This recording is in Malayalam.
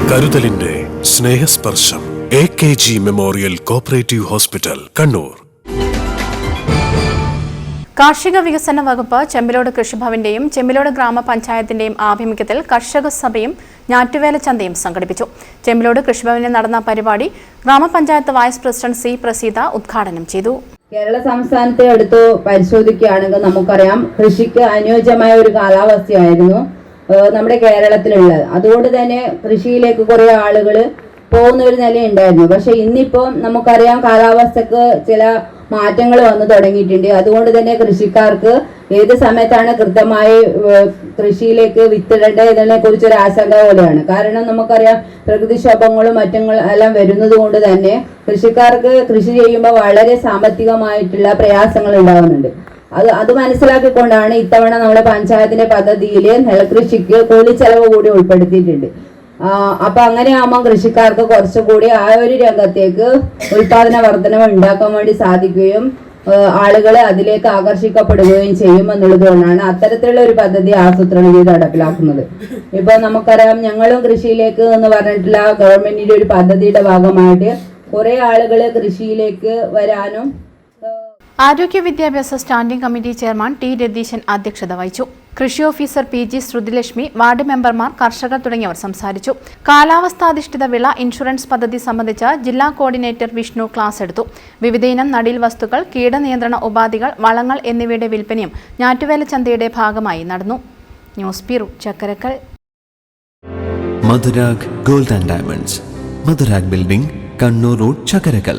കരുതലിന്റെ സ്നേഹസ്പർശം AKG memorial cooperative hospital, Kannur. കാർഷിക വികസന വകുപ്പ് ചെമ്പിലോട് കൃഷിഭവന്റെയും ചെമ്പിലോട് ഗ്രാമപഞ്ചായത്തിന്റെയും ആഭിമുഖ്യത്തിൽ കർഷക സഭയും ഞാറ്റുവേല ചന്തയും സംഘടിപ്പിച്ചു. ചെമ്പിലോട് കൃഷിഭവനിൽ നടന്ന പരിപാടി ഗ്രാമപഞ്ചായത്ത് വൈസ് പ്രസിഡന്റ് C. പ്രസീത ഉദ്ഘാടനം ചെയ്തു. കേരള സംസ്ഥാനത്തെ എടുത്തു പരിശോധിക്കുകയാണെങ്കിൽ നമുക്കറിയാം, കൃഷിക്ക് അനുയോജ്യമായ ഒരു കാലാവസ്ഥയായിരുന്നു നമ്മുടെ കേരളത്തിലുള്ളത്. അതുകൊണ്ട് തന്നെ കൃഷിയിലേക്ക് കുറെ ആളുകൾ പോകുന്ന ഒരു നില ഉണ്ടായിരുന്നു. പക്ഷെ ഇന്നിപ്പോൾ നമുക്കറിയാം, കാലാവസ്ഥക്ക് ചില മാറ്റങ്ങൾ വന്നു തുടങ്ങിയിട്ടുണ്ട്. അതുകൊണ്ട് തന്നെ കൃഷിക്കാർക്ക് ഏത് സമയത്താണ് കൃത്യമായി കൃഷിയിലേക്ക് വിത്തിടേണ്ടത് എന്നതിനെ കുറിച്ചൊരു ആശങ്ക പോലെയാണ്. കാരണം നമുക്കറിയാം, പ്രകൃതിക്ഷോഭങ്ങളും മറ്റങ്ങളും എല്ലാം വരുന്നത് കൊണ്ട് തന്നെ കൃഷിക്കാർക്ക് കൃഷി ചെയ്യുമ്പോൾ വളരെ സാമ്പത്തികമായിട്ടുള്ള പ്രയാസങ്ങൾ ഉണ്ടാകുന്നുണ്ട്. അത് മനസ്സിലാക്കിക്കൊണ്ടാണ് ഇത്തവണ നമ്മുടെ പഞ്ചായത്തിന്റെ പദ്ധതിയിൽ നെൽകൃഷിക്ക് കൂലിച്ചെലവ് കൂടി ഉൾപ്പെടുത്തിയിട്ടുണ്ട്. അപ്പൊ അങ്ങനെയാകുമ്പോൾ കൃഷിക്കാർക്ക് കുറച്ചുകൂടി ആ ഒരു രംഗത്തേക്ക് ഉൽപാദന വർധനവ് ഉണ്ടാക്കാൻ വേണ്ടി സാധിക്കുകയും ആളുകൾ അതിലേക്ക് ആകർഷിക്കപ്പെടുകയും ചെയ്യും എന്നുള്ളത് കൊണ്ടാണ് അത്തരത്തിലുള്ള ഒരു പദ്ധതി ആസൂത്രണം ചെയ്ത് നടപ്പിലാക്കുന്നത്. ഇപ്പൊ നമുക്കറിയാം, ഞങ്ങളും കൃഷിയിലേക്ക് എന്ന് പറഞ്ഞിട്ടുള്ള ഗവൺമെന്റിന്റെ ഒരു പദ്ധതിയുടെ ഭാഗമായിട്ട് കുറെ ആളുകൾ കൃഷിയിലേക്ക് വരാനും. ആരോഗ്യ വിദ്യാഭ്യാസ standing committee chairman T. Ratheeshan അധ്യക്ഷത വഹിച്ചു. കൃഷി ഓഫീസർ PG ശ്രുതിലക്ഷ്മി, വാർഡ് മെമ്പർമാർ, കർഷകർ തുടങ്ങിയവർ സംസാരിച്ചു. കാലാവസ്ഥാധിഷ്ഠിത വിള ഇൻഷുറൻസ് പദ്ധതി സംബന്ധിച്ച ജില്ലാ കോർഡിനേറ്റർ വിഷ്ണു ക്ലാസ് എടുത്തു. വിവിധയിനം നടീൽ വസ്തുക്കൾ, കീടനിയന്ത്രണ ഉപാധികൾ, വളങ്ങൾ എന്നിവയുടെ വിൽപ്പനയും ഞാറ്റുവേല ചന്തയുടെ ഭാഗമായി നടന്നു. News bureau, Chakkarakkal. Madhurag gold and diamonds, Madhurag building, Kannur road, Chakkarakkal.